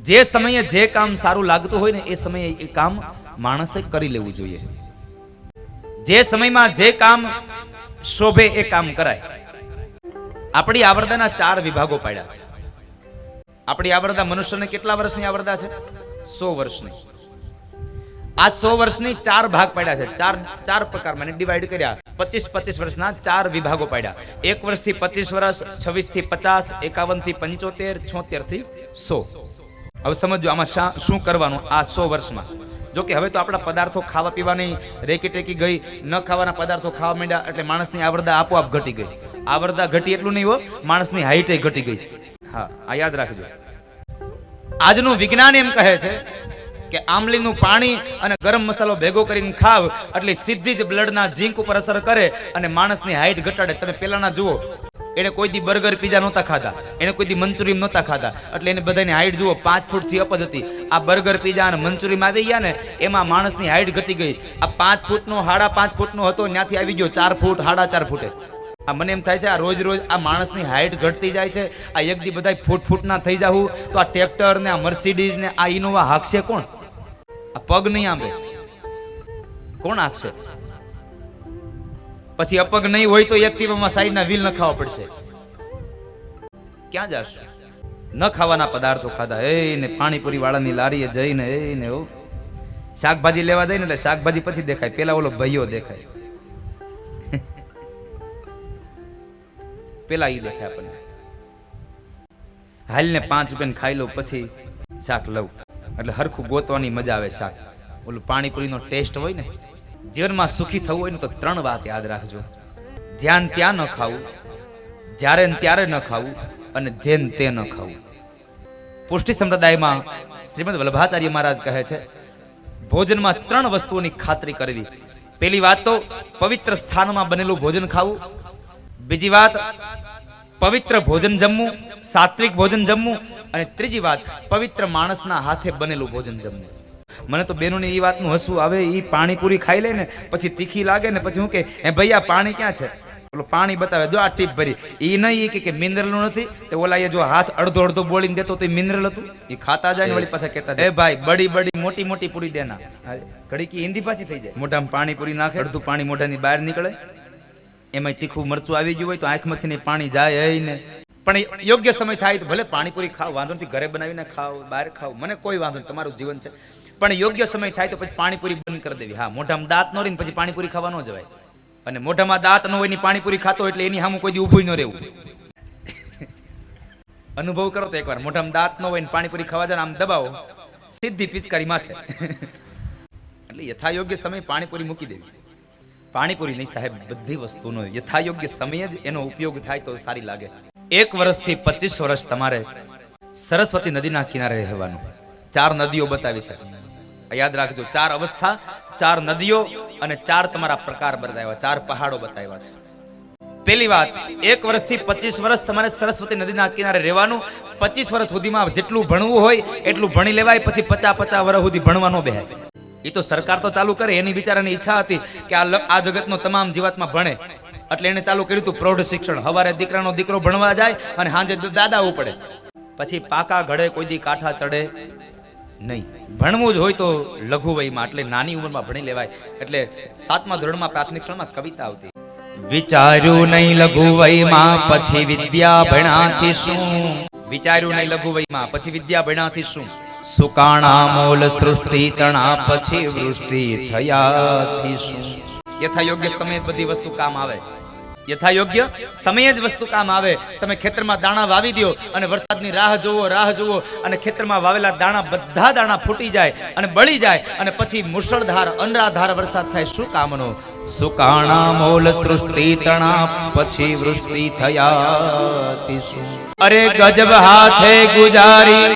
જે સમયે જે કામ સારું લાગતું હોય ને એ સમયે એ કામ માણસે કરી લેવું જોઈએ. જે સમયમાં જે કામ શોભે એ કામ કરાય. આપણી આવરદાના 4 વિભાગો પાડ્યા છે. આપણી આવરદા મનુષ્યને કેટલા વર્ષની આવરદા છે? 100 વર્ષની. આ 100 વર્ષની 4 ભાગ પાડ્યા છે. ચાર પ્રકારમાં ડિવાઈડ કર્યા. 25 વર્ષના 4 વિભાગો પાડ્યા. 1 વર્ષથી 25 વર્ષ, 26 થી 50, 51 થી 75, 76 થી 100. હવે સમજો આમાં શું કરવાનું આ 100 વર્ષમાં. જો કે હવે તો આપણા પદાર્થો ખાવા પીવાની રેકી ટેકી ગઈ, ન ખાવાના પદાર્થો ખાવા માંડ્યા એટલે માણસની આવરદા આપોઆપ ઘટી ગઈ. આવરદા ઘટી એટલું નહીં હો, માણસની હાઈટ ઘટી ગઈ છે. હા, આ યાદ રાખજો. આજનું વિજ્ઞાન એમ કહે છે કે આંબલીનું પાણી અને ગરમ મસાલો ભેગો કરીને ખાવ એટલે સીધી જ બ્લડના ઝીંક ઉપર અસર કરે અને માણસની હાઈટ ઘટાડે. તમે પેલાના જુઓ, એને કોઈ દી બર્ગર પીઝા નહોતા ખાતા, એને કોઈ દી મંચુરિયન નહોતા ખાતા, એટલે એને બધાની હાઈટ જુઓ 5 ફૂટથી અપ જ હતી. આ બર્ગર પીઝા અને મંચુરિયન આવી ગયા ને એમાં માણસની હાઈટ ઘટી ગઈ. આ 5 ફૂટનો 5.5 ફૂટનો હતો ત્યાંથી આવી ગયો 4 ફૂટ 4.5 ફૂટે. આ મને એમ થાય છે આ રોજ રોજ આ માણસની હાઈટ ઘટતી જાય છે. આ એક દી બધા ફૂટના થઈ જાવું તો આ ટ્રેક્ટર ને આ મર્સિડીઝ ને આ ઇનોવા હાંકશે કોણ? આ પગ નહીં આંબે કોણ હાંકશે? પછી અપગ નહીં હોય તો એક્ટિવામાં સાઈડના વ્હીલ નખાવા પડશે. ક્યાં જશે? ન ખાવાના પદાર્થો ખાધા. ને પાણીપુરી વાળાની લારીએ જઈને ને શાકભાજી લેવા જઈને એટલે શાકભાજી પછી દેખાય, પેલા ઓલો ભાઈઓ દેખાય, પેલા ઈ દેખાય આપણને. હાલ ને 5 રૂપિયા ખાઈ લઉં પછી શાક લઉં એટલે હરખું ગોતવાની મજા આવે. શાક ઓલું પાણીપુરીનો ટેસ્ટ હોય ને. જીવનમાં સુખી થવું હોય ને તો 3 વાત યાદ રાખજો. જ્યાં ત્યાં ન ખાવું, જ્યારે ત્યારે ન ખાવું અને જેન તે ન ખાવું. પુષ્ટિ સંપ્રદાયમાં શ્રીમદ વલ્લભાચાર્ય મહારાજ કહે છે ભોજનમાં 3 વસ્તુઓની ખાતરી કરવી. પહેલી વાત તો પવિત્ર સ્થાનમાં બનેલું ભોજન ખાવું. બીજી વાત પવિત્ર ભોજન જમવું, સાત્વિક ભોજન જમવું. અને ત્રીજી વાત પવિત્ર માણસના હાથે બનેલું ભોજન જમવું. મને તો બેનોની એ વાતનું હસવું આવે. એ પાણીપુરી ખાઈ લે ને પછી તીખી લાગે ને પછી હું કે હે ભાઈ આ પાણી ક્યાં છે? ઓલો પાણી બતાવે, જો આ ટીપ ભરી. એ નહીં કે મિનરલનું નથી. તે ઓલા એ જો હાથ અડધો અડધો બોલીને દેતો તો મિનરલ હતું. એ ખાતા જાય ને વળી પાછા કહેતા હે ભાઈ બડી બડી મોટી મોટી પૂરી દેના. ઘડી કી હિન્દી પાછી થઈ જાય. મોઢામાં પાણીપુરી નાખે, અડધું પાણી મોઢાની બહાર નીકળે, એમાં તીખું મરચું આવી ગયું હોય તો આંખમાંથી પાણી જાય ને. પણ યોગ્ય સમય થાય તો ભલે પાણીપુરી ખાવ, વાંધો નથી, ઘરે બનાવીને ખાવ, બહાર ખાવ, મને કોઈ વાંધો નહીં, તમારું જીવન છે. પણ યોગ્ય સમય થાય તો પછી પાણીપુરી બંધ કરી દેવી. હા, મોઢામાં દાંત ન રહીને પછી પાણીપુરી ખાવા ન જવાય. અને મોઢામાં દાંત ન હોય ની પાણીપુરી ખાતો એટલે એની સામે કોઈ દી ઊભું ન રહેવું. અનુભવ કરો તો એકવાર. મોઢામાં દાંત ન હોય ને પાણીપુરી ખાવા જાય આમ દબાવો, સીધી પિચકારી માથે. એટલે યથાયોગ્ય સમય પાણીપુરી મૂકી દેવી. પાણીપુરી નહીં સાહેબ, બધી વસ્તુનો યથાયોગ્ય સમય જ એનો ઉપયોગ થાય તો સારી લાગે. 1 વર્ષથી 25 વર્ષ તમારે સરસ્વતી નદીના કિનારે રહેવાનું. 4 નદીઓ બતાવી છે, યાદ રાખજો. 4 અવસ્થા, 4 નદીઓ અને 4 તમારા પ્રકાર બતાવ્યા, 4 પહાડો બતાવ્યા છે. પહેલી વાત, 1 વર્ષથી 25 વર્ષ તમારે સરસ્વતી નદીના કિનારે રહેવાનું. 25 વર્ષ સુધીમાં જેટલું ભણવું હોય એટલું ભણી લેવાય. પછી 50 વર્ષ સુધી ભણવા ન બેહાય. એ તો સરકાર તો ચાલુ કરે, એની બિચારાની ઈચ્છા હતી કે આ જગતનો તમામ જીવાતમાં ભણે એટલે એને ચાલુ કર્યું હતું પ્રૌઢ શિક્ષણ. હવારે દીકરાનો દીકરો ભણવા જાય અને સાંજે દાદા ઉપડે. પછી પાકા ઘડે કોઈ દી કાંઠા ચડે નહીં. ભણવું જ હોય તો લઘુ વયમાં, એટલે નાની ઉંમરમાં ભણી લેવાય. એટલે 7મા ધોરણમાં પ્રાથમિક શાળામાં કવિતા આવતી, વિચાર્યું નહીં લઘુ વયમાં પછી વિદ્યા ભણાથી શું. વિચાર્યું નહીં લઘુ વયમાં પછી વિદ્યા ભણાથી શું. સુકાણા મોલ સૃષ્ટિ તણા પછી વૃષ્ટિ થયાથી શું. યથાયોગ્ય સમયે બધી વસ્તુ કામ આવે. યથાયોગ્ય સમયે જ વસ્તુ કામ આવે. તમે ખેતરમાં દાણા વાવી દો અને વરસાદની રાહ જુઓ અને ખેતરમાં વાવેલા દાણા બધા દાણા ફૂટી જાય અને બળી જાય અને પછી મુશળધાર અનરાધાર વરસાદ થાય. શું કામનો? સુકાણા મોલ સૃષ્ટિ તણા પછી વૃષ્ટિ થયાથી શું. અરે ગજબ હાથે ગુજારી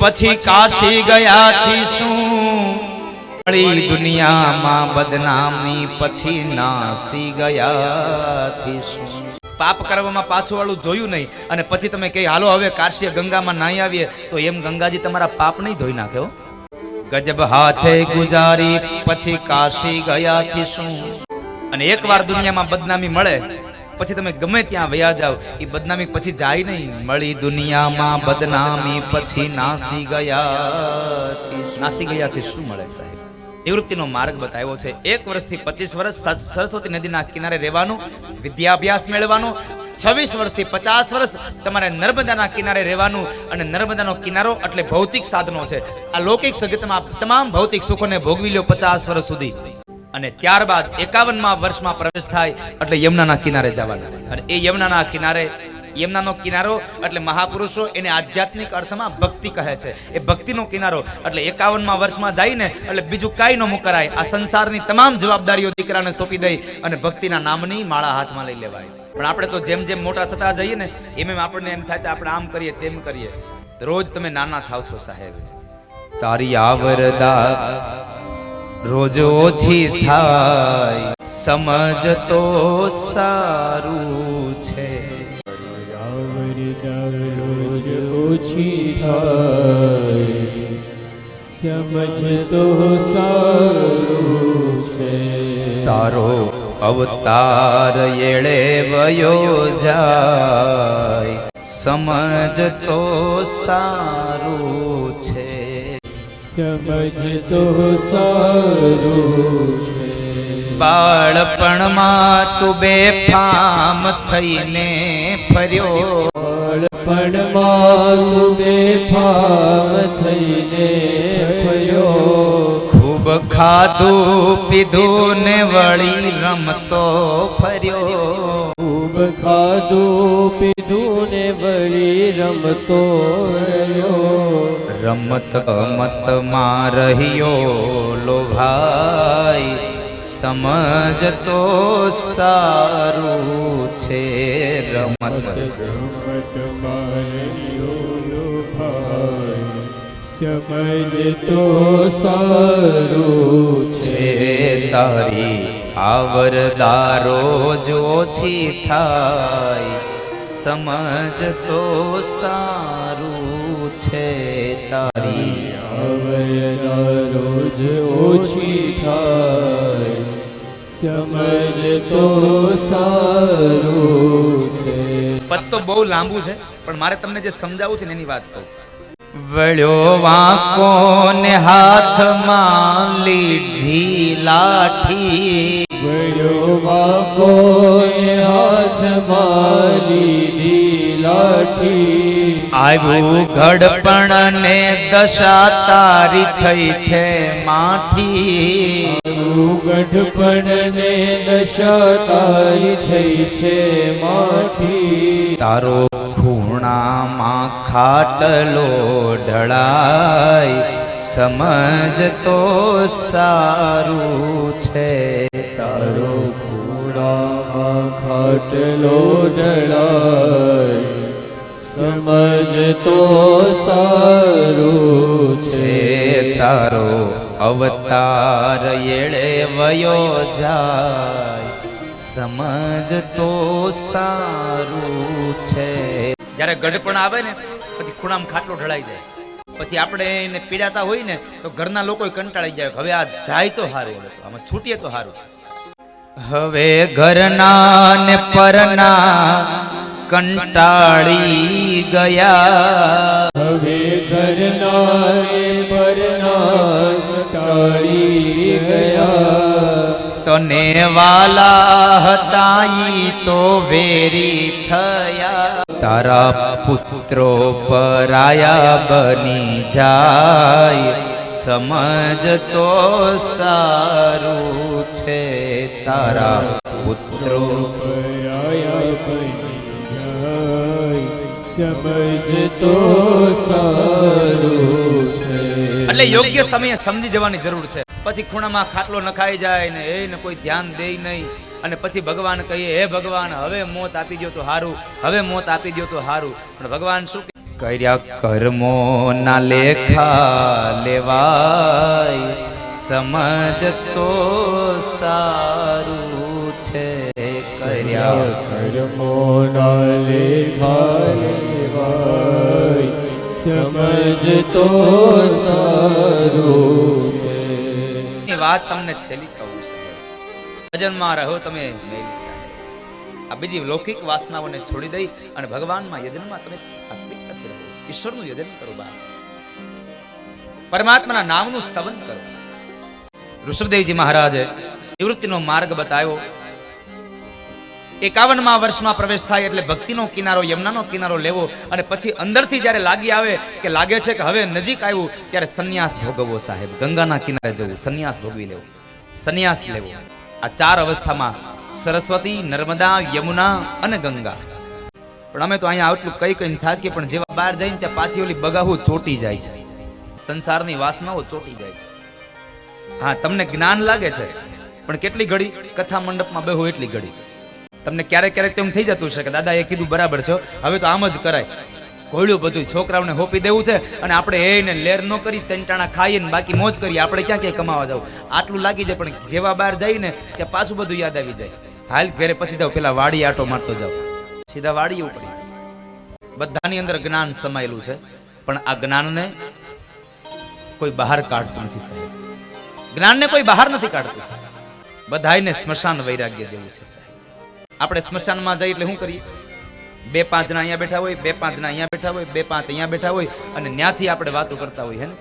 પછી કાશી ગયાથી શું. દુનિયામાં બદનામી પછી નાસી ગયાથી શું. પાપ કરવામાં પાછું વાળું જોયું નહીં અને પછી તમે કહી હાલો હવે કાશી ગંગામાં નાહી આવીએ તો એમ ગંગાજી તમારા પાપ નહીં ધોઈ નાખે. ગજબ હાથે ગુજારી પછી કાશી ગયાથી શું. અને એકવાર દુનિયામાં બદનામી મળે પછી તમે ગમે ત્યાં વયા જાઓ, એ બદનામી પછી જાય નહીં. મળી દુનિયામાં બદનામી પછી નાસી ગયાથી શું મળે સાહેબ? નિવૃત્તિનો માર્ગ બતાવ્યો છે. 1 વર્ષથી 25 વર્ષ સરસ્વતી નદીના કિનારે રહેવાનું, વિદ્યાભ્યાસ મેળવવાનો. 26 વર્ષથી 50 વર્ષ તમારે નર્મદાના કિનારે રહેવાનું. અને નર્મદાનો કિનારો એટલે ભૌતિક સાધનો છે. આ લૌકિક જગતમાં તમામ ભૌતિક સુખોને ભોગવી લ્યો 50 વર્ષ સુધી. અને ત્યારબાદ 51મા વર્ષમાં પ્રવેશ થાય એટલે યમુનાના કિનારે જવાના. અને એ યમુનાનો કિનારો એટલે મહાપુરુષો એને આધ્યાત્મિક અર્થમાં ભક્તિ કહે છે. એ ભક્તિનો કિનારો એટલે 51મા વર્ષમાં જઈને એટલે બીજું કાંઈ ન મુકરાય. આ સંસારની તમામ જવાબદારીઓ દીકરાને સોંપી દઈ અને ભક્તિના નામની માળા હાથમાં લઈ લેવાય. પણ આપણે તો જેમ જેમ મોટા થતા જઈએ ને એમ આપણને એમ થાય કે આપણે આમ કરીએ તેમ કરીએ. રોજ તમે નાના થાવ છો સાહેબ. તારી આવરદા રોજ ઓછી થાય, સમજ તો સારું છે. રોજ ઓછી થાય, સમજ તો સારું છે. તારો અવતાર એળે વયો જાય, સમજ તો સારું છે. સમજ તો સારું છે. બાળપણમાં તું બેફામ થઈને ફર્યો, બાળપણમાં તું બેફામ થઈને ફર્યો. ખૂબ ખાધું પીધું ને વળી રમતો ફર્યો. ખૂબ ખાધું પીધું ને વળી રમતો રહ્યો. રમત ગમતમાં રહ્યો લોભાઈ, સમજ તો સારું છે. રમત ગમતમાં રહ્યો લોભાઈ, સમજ તો સારું છે. તારી આવરદારો જ ઓછી થાય, સમજ તો સારું છે. તારી આવરદારો જ ઓછી થાય, સમજ તો સારું છે. પદ તો બહુ લાંબુ છે પણ મારે તમને જે સમજાવવું છે ને એની વાત કહું. વળ્યો વાંકો ને હાથમાં લીધી લાઠી, વળ્યો વાંકો ને હાથમાં લીધી લાઠી. આવ્યું ઘડપણ ને દશા તારી થઈ છે માઠી. ગઢપણ ને દશા તારી થઈ છે માઠી. તારો ખૂણામાં ખાટલો ઢળાય, સમજ તો સારું છે. તારો ખૂણામાં ખાટલો ઢળાય, સમજ તો સારું છે. તારો અવતાર એળે વયો જાય, સમજ તો સારું છે. જ્યારે ગઢપણ આવે ને પછી ખૂણામાં ખાટલો ઢળાઈ જાય, પછી આપણે એને પીડાતા હોય ને તો ઘરના લોકો કંટાળી જાય, હવે આ જાય તો સારું, હવે તો આમાં છૂટીએ તો સારું. હવે ઘરના ને પરના કંટાળી ગયા, હવે ઘરના ને પરના કંટાળી ગયા. તને વાલા હતા ઈ તો વેરી થયા, તારા પુત્રો પરાયા બની જાય, સમજ તો સારું છે. તારા પુત્રો પરાયા બની જાય, સમજ તો સારું છે. એટલે યોગ્ય સમયે સમજી જવાની જરૂર છે. પછી ખૂણામાં ખાટલો નખાઈ જાય ને એને કોઈ ધ્યાન દે નહીં, અને પછી ભગવાન કહીએ હે ભગવાન હવે મોત આપી દો તો હારું, હવે મોત આપી દો તો હારું. પણ ભગવાન શું કર્યા કર્મો ના લેખા લેવાય, સમજ તો સારું છે. કર્યા કર્મો ના લેખા લેવાય, સમજ તો સારું છે. વાત તમને છેલ્લી કહું છે. ભજનમાં રહો તમે મેલી સાથે, આ બીજી લૌકિક વાસનાઓને છોડી દઈ અને ભગવાનમાં યજનમાં તમે સાત્વિકતાથી રહો. ઈશ્વરનું યજન કરો બા, પરમાત્માના નામનું સ્તવન કરો. ઋષભદેવજી મહારાજે નિવૃત્તિનો માર્ગ બતાવ્યો. 51મા વર્ષમાં પ્રવેશ થાય એટલે ભક્તિનો કિનારો, યમુનાનો કિનારો લેવો અને પછી અંદરથી જ્યારે લાગી આવે કે લાગે છે કે હવે નજીક આવ્યું, ત્યારે સંન્યાસ ભોગવવો સાહેબ. ગંગાના કિનારે જવું, સંન્યાસ ભોગવી લેવો, સંન્યાસ લેવો. આ 4 અવસ્થામાં સરસ્વતી, નર્મદા, યમુના અને ગંગા. પણ અમે તો અહીંયા આટલું કઈ થાકીએ, પણ જેવા બહાર જઈને ત્યાં પાછી ઓલી બગાહુ ચોટી જાય છે, સંસારની વાસનાઓ ચોટી જાય છે. હા, તમને જ્ઞાન લાગે છે, પણ કેટલી ઘડી કથા મંડપમાં બેહો એટલી ઘડી. તમને ક્યારેક ક્યારેક તેમ થઈ જતું છે કે દાદા એ કીધું બરાબર છે, હવે તો આમ જ કરાય. ઘોડ્યું બધું છોકરાઓને હોપી દેવું છે અને આપણે એને લેર ન કરી તંટાણા ખાઈએ ને બાકી મોજ કરીએ. આપણે ક્યાં ક્યાંય કમાવા જાવ, આટલું લાગી જાય. પણ જેવા બહાર જઈને ત્યાં પાછું બધું યાદ આવી જાય. હાલ ઘરે પછી જાવ, પેલા વાડી આટો મારતો જાવ, સીધા વાડી ઉપર. બધાની અંદર જ્ઞાન સમાયેલું છે, પણ આ જ્ઞાનને કોઈ બહાર કાઢતું નથી સાહેબ. જ્ઞાનને કોઈ બહાર નથી કાઢતું. બધાયને સ્મશાન વૈરાગ્ય જેવું છે સાહેબ. આપણે સ્મશાનમાં જઈએ એટલે શું કરીએ? 2-5 ના અહીંયા બેઠા હોય, 2-5 ના અહીંયા બેઠા હોય, 2-5 અહીંયા બેઠા હોય અને ત્યાંથી આપણે વાતો કરતા હોય. હે ને,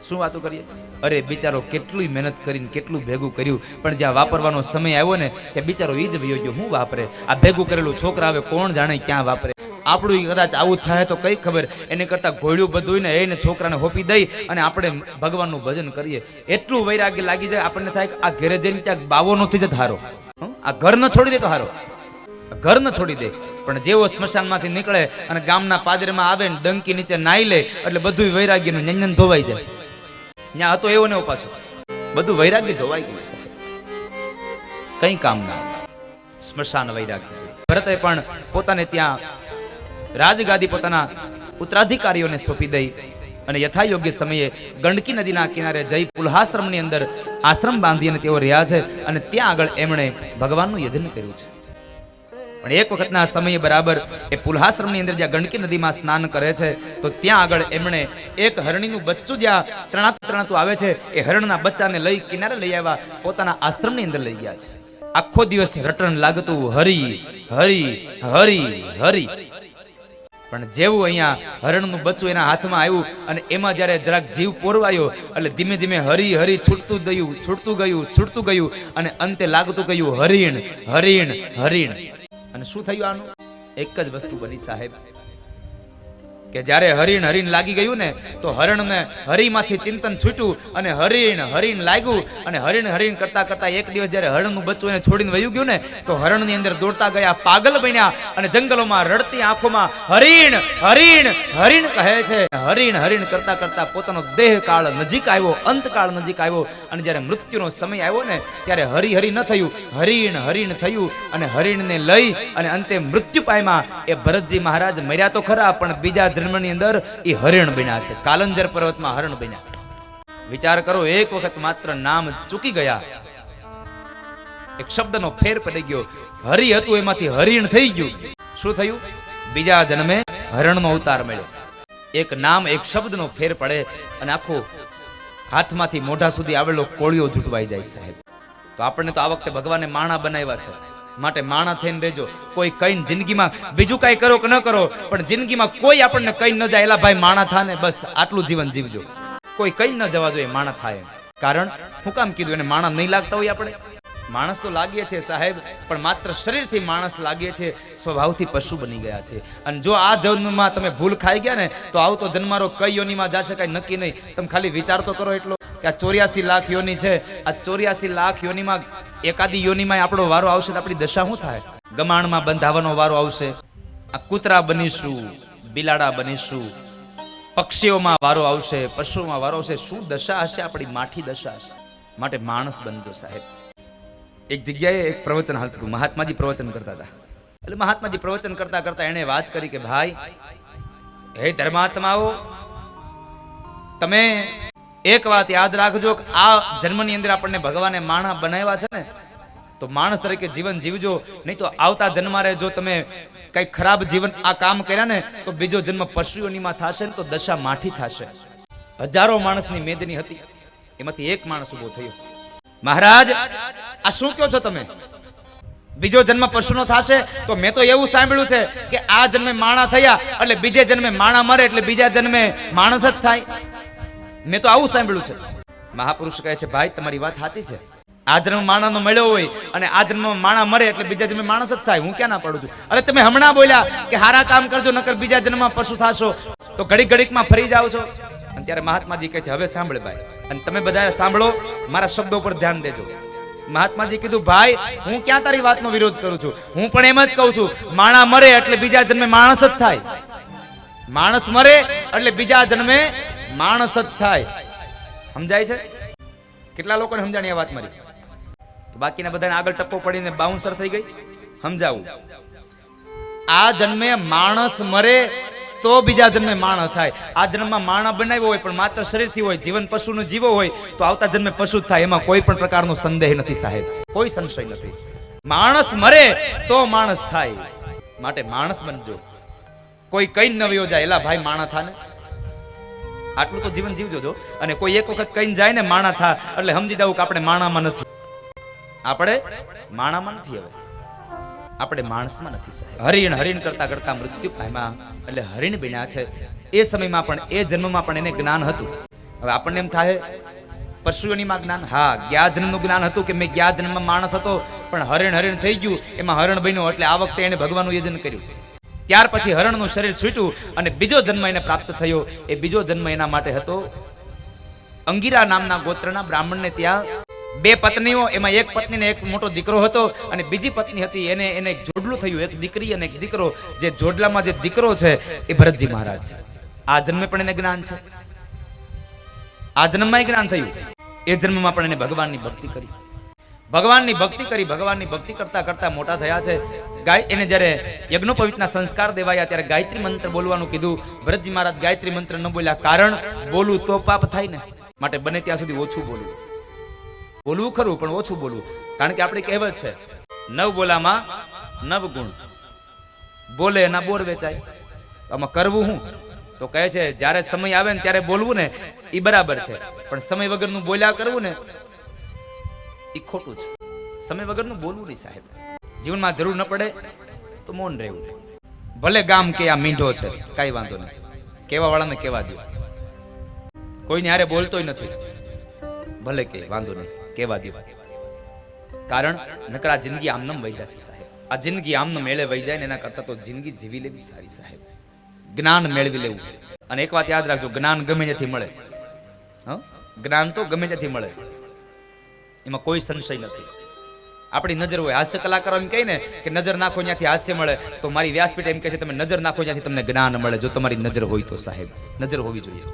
શું વાતો કરીએ? અરે બિચારો કેટલી મહેનત કરીને કેટલું ભેગું કર્યું, પણ જ્યાં વાપરવાનો સમય આવ્યો ને ત્યાં બિચારો ઈ જ વયો ગયો. શું વાપરે? આ ભેગું કરેલું છોકરા આવે કોણ જાણે ક્યાં વાપરે. આપણું કદાચ આવું થાય તો કઈ ખબર. એને કરતા ઘોડ્યું બધું ને એને છોકરાને હોપી દઈ અને આપણે ભગવાનનું ભજન કરીએ. એટલું વૈરાગ્ય લાગી જાય, આપણને થાય કે આ ઘરે જઈને ત્યાં બાવો નથી જતો હારો, આ ઘર ન છોડી દે તો હારો, ઘર ન છોડી દે. પણ જેવો સ્મશાનમાંથી નીકળે અને ગામના પાદરમાં આવે ને ડંકી નીચે નાઈ લે એટલે બધું વૈરાગ્યનું નંજન ધોવાઈ જાય. ત્યાં હતો એવો ને એવો પાછો બધું વૈરાગ્ય ધોવાઈ ગયું સાહેબ. કઈ કામ ના. સ્મશાન વૈરાગ્ય છે. ભરતે પણ પોતાને ત્યાં રાજગાદી પોતાના ઉત્તરાધિકારીઓને સોંપી દઈ અને યથાયોગ્ય સમયે ગંડકી નદીના કિનારે જઈ પુલ્હાશ્રમની અંદર આશ્રમ બાંધી અને તેઓ રહ્યા છે. અને ત્યાં આગળ એમણે ભગવાનનું યજન કર્યું છે. પણ એક વખતના સમયે બરાબર એ પુલ્હાશ્રમની અંદર જ્યાં ગંડકી નદીમાં સ્નાન કરે છે તો ત્યાં આગળ એમણે એક હરણીનું બચ્ચું જ્યાં તણાતું આવે છે, એ હરણના બચ્ચાને લઈ કિનારે લઈ આવ્યા, પોતાના આશ્રમની અંદર લઈ ગયા છે. આખો દિવસ રટણ લાગતું હરી હરી હરી હરી. પણ જેવું અહીંયા હરણનું બચ્ચું એના હાથમાં આવ્યું અને એમાં જ્યારે જરાક જીવ પોરવાયો એટલે ધીમે ધીમે હરી હરી છૂટતું ગયું અને અંતે લાગતું ગયું હરિણ હરિણ હરિણ. અને શું થયું? આનું એક જ વસ્તુ બની સાહેબ કે જ્યારે હરિણ હરિણ લાગી ગયું ને તો હરણને હરીમાંથી ચિંતન છૂટ્યું અને હરિણ હરિણ લાગ્યું. અને હરિણ હરિણ કરતા કરતા એક દિવસ જ્યારે હરણનું બચ્ચું એને છોડીને વયું ગયું ને તો હરણની અંદર દોડતા ગયા, પાગલ બન્યા અને જંગલોમાં રડતી આંખોમાં હરિણ હરિણ હરિણ કહે છે. હરિણ હરિણ કરતા કરતા પોતાનો દેહ કાળ નજીક આવ્યો, અંતકાળ નજીક આવ્યો. અને જ્યારે મૃત્યુનો સમય આવ્યો ને ત્યારે હરી હરી ન થયું, હરિણ હરિણ થયું. અને હરિણને લઈ અને અંતે મૃત્યુ પામ્યા. એ ભરતજી મહારાજ મર્યા તો ખરા, પણ બીજા જન્મની અંદર એ હરિણ બન્યા છે. કાલંજર પર્વતમાં હરણ બન્યા. વિચાર કરો, એક વખત માત્ર નામ ચૂકી ગયા, એક શબ્દનો ફેર પડી ગયો. હરિ હતું એમાંથી હરિણ થઈ ગયું. શું થયું? બીજા જન્મે હરણનો અવતાર મળ્યો. એક નામ એક શબ્દનો ફેર પડે અને આખો હાથમાંથી મોઢા સુધી આવેલો કોળિયો જૂટવાઈ જાય સાહેબ. તો આપણને તો આ વખતે ભગવાને માણા બનાવ્યા છે, માટે માણા થઈને રહેજો. કોઈ કઈ જિંદગીમાં બીજું કઈ કરો કે ન કરો, પણ જિંદગીમાં કોઈ આપણને કઈ ન જાય એલા ભાઈ માણા થા ને, બસ આટલું જીવન જીવજો. કોઈ કઈ ન જવા જોઈએ માણા થાય. કારણ હું કામ કીધું? એને માણા નહીં લાગતા હોય આપણે? માણસ તો લાગીએ છીએ સાહેબ, પણ માત્ર શરીરથી માણસ લાગીએ છીએ, સ્વભાવથી પશુ બની ગયા છે. અને જો આ જન્મમાં તમે ભૂલ ખાઈ ગયા ને તો આવતો જન્મારો કઈ યોનીમાં જશે કઈ નક્કી નહીં. તમે ખાલી વિચાર તો કરો એટલો કે આ 84 લાખ યોની છે. આ 84 લાખ યોનીમાં એકાદી યોનીમાં આપણો વારો આવશે તો આપણી દશા શું થાય? ગમાણમાં બંધાવાનો વારો આવશે, આ કૂતરા બનીશું, બિલાડા બનીશું, પક્ષીઓમાં વારો આવશે, પશુઓમાં વારો આવશે. શું દશા હશે આપણી? માઠી દશા હશે. માટે માણસ બનજો સાહેબ. એક જગ્યાએ એક પ્રવચન હાલતું હતું, મહાત્માજી પ્રવચન કરતા હતા. એટલે મહાત્માજી પ્રવચન કરતા કરતા એને વાત કરી કે ભાઈ, હે ધર્માત્માઓ, તમે એક વાત યાદ રાખજો કે આ જન્મની અંદર આપણને ભગવાને માણા બનાવ્યા છે ને, તો માણસ તરીકે જીવન જીવજો. નહીં તો આવતા જન્મારે જો તમે કઈ ખરાબ જીવન આ કામ કર્યા ને તો બીજો જન્મ પશુઓનીમાં થશે ને તો દશા માઠી થશે. હજારો માણસની મેદની હતી, એમાંથી એક માણસ ઉભો થયો. મહારાજ, આ શું કહો છો તમે? બીજો જન્મ પશુનો થશે તો મેં તો એવું સાંભળ્યું છે કે આ જન્મે માણા થયા એટલે બીજે જન્મે માણા મરે એટલે બીજા જન્મે માણસ જ થાય. મેં તો આવું સાંભળ્યું છે. મહાપુરુષ કહે છે ભાઈ તમારી વાત સાચી છે. આ જન્મ માણાનો મળ્યો હોય અને આ જન્મમાં માણા મરે એટલે બીજા જન્મે માણસ જ થાય. હું ક્યાં ના પાડું છું? અરે તમે હમણાં બોલ્યા કે હારા કામ કરજો નકર બીજા જન્મમાં પશુ થાશો, તો ઘડીક ઘડીકમાં ફરી જાઓ છો. અને ત્યારે મહાત્માજી કહે છે હવે સાંભળે ભાઈ, અને તમે બધા સાંભળો, મારા શબ્દો પર ધ્યાન દેજો. મહાત્માજી કીધું ભાઈ હું ક્યાં તારી વાતનો વિરોધ કરું છું, હું પણ એમ જ કહું છું માણા મરે એટલે બીજા જન્મે માણસ જ થાય. માણસ મરે એટલે બીજા જન્મે માણસ જ થાય. સમજાય છે? કેટલા લોકોને સમજાણી આ વાત મારી? બાકીના બધાને આગળ ટપ્પો પડીને બાઉન્સર થઈ ગઈ. સમજાવું, આ જન્મે માણસ મરે તો બીજા જન્મે માણસ થાય. આ જન્મમાં માણા બનાવ્યો હોય પણ માત્ર શરીરથી હોય, જીવન પશુનો જીવો હોય તો આવતા જન્મે પશુ જ થાય. એમાં કોઈ પણ પ્રકારનો સંદેહ નથી સાહેબ, કોઈ સંશય નથી. માણસ મરે તો માણસ થાય, માટે માણસ બનજો. કોઈ કઈ ન વયો જાય એલા ભાઈ માણા થાને, આટલું તો જીવન જીવજો જો. અને કોઈ એક વખત કઈ જાય ને માણા થા એટલે સમજી જવું કે આપણે માણામાં નથી, આપણે માણામાં નથી, હવે આપણે માણસમાં નથી સાહેબ. હરિણ હરિણ કરતા કરતા મૃત્યુ પામ્યા એટલે હરિણ બન્યા છે. એ સમયમાં પણ એ જન્મમાં પણ એને જ્ઞાન હતું. હવે આપણને એમ થાય પશુઓનીમાં જ્ઞાન, હા ગયા જન્મનું જ્ઞાન હતું કે મેં ગયા જન્મમાં માણસ હતો પણ હરિણ હરિણ થઈ ગયું, એમાં હરણ બન્યો એટલે આ વખતે એને ભગવાનનું યજન કર્યું. ત્યાર પછી હરણનું શરીર છૂટ્યું અને બીજો જન્મ એને પ્રાપ્ત થયો. એ બીજો જન્મ એના માટે હતો અંગીરા નામના ગોત્રના બ્રાહ્મણને ત્યાં બે પત્નીઓ, એમાં એક પત્નીને એક મોટો દીકરો હતો અને બીજી પત્ની હતી એને એક જોડલું થયું, એક દીકરી અને એક દીકરો. જે જોડલામાં જે દીકરો છે એ ભરતજી મહારાજ છે. આ જન્મે પણ એને જ્ઞાન છે, આ જન્મમાં જ્ઞાન થયું. એ જન્મમાં પણ એને ભગવાનની ભક્તિ કરી, ભગવાનની ભક્તિ કરી, ભગવાનની ભક્તિ કરતા કરતા મોટા થયા છે. એને જ્યારે યજ્ઞોપવિતના સંસ્કાર દેવાયા ત્યારે ગાયત્રી મંત્ર બોલવાનું કીધું. ભરતજી મહારાજ ગાયત્રી મંત્ર ન બોલ્યા, કારણ બોલું તો પાપ થાય ને, માટે બને ત્યાં સુધી ઓછું બોલવું. બોલવું ખરું પણ ઓછું બોલવું, કારણ કે આપણી કહેવત છે નવ બોલામાં નવ ગુણ, બોલે એના બોર વેચાય. આમાં કરવું હું તો કહે છે જ્યારે સમય આવે ને ત્યારે બોલવું ને એ બરાબર છે, પણ સમય વગરનું બોલ્યા કરવું ને એ ખોટું છે. સમય વગરનું બોલવું નહીં સાહેબ. જીવનમાં જરૂર ન પડે તો મૌન રહેવું. ભલે ગામ કે આ મીંઢો છે કઈ વાંધો નહીં, કેવા વાળાને કેવા દો. કોઈને હારે બોલતોય નથી, ભલે કે વાંધો નહીં કેવા દો. કારણ નકર આ જિંદગી આમનમ વહી જશે સાહેબ. આ જિંદગી આમનમ મેળે વહી જાય ને એના કરતા તો જિંદગી જીવી લેવી સારી સાહેબ. જ્ઞાન મેળવી લેવું. અને એક વાત યાદ રાખજો, જ્ઞાન ગમે ત્યાંથી મળે. જ્ઞાન તો ગમે ત્યાંથી મળે, એમાં કોઈ સંશય નથી. આપણી નજર હોય, હાસ્ય કલાકારો એમ કહે ને કે નજર નાખો ત્યાંથી હાસ્ય મળે, તો મારી વ્યાસપીઠ એમ કહે છે તમે નજર નાખો ત્યાંથી તમને જ્ઞાન મળે. જો તમારી નજર હોય તો સાહેબ, નજર હોવી જોઈએ.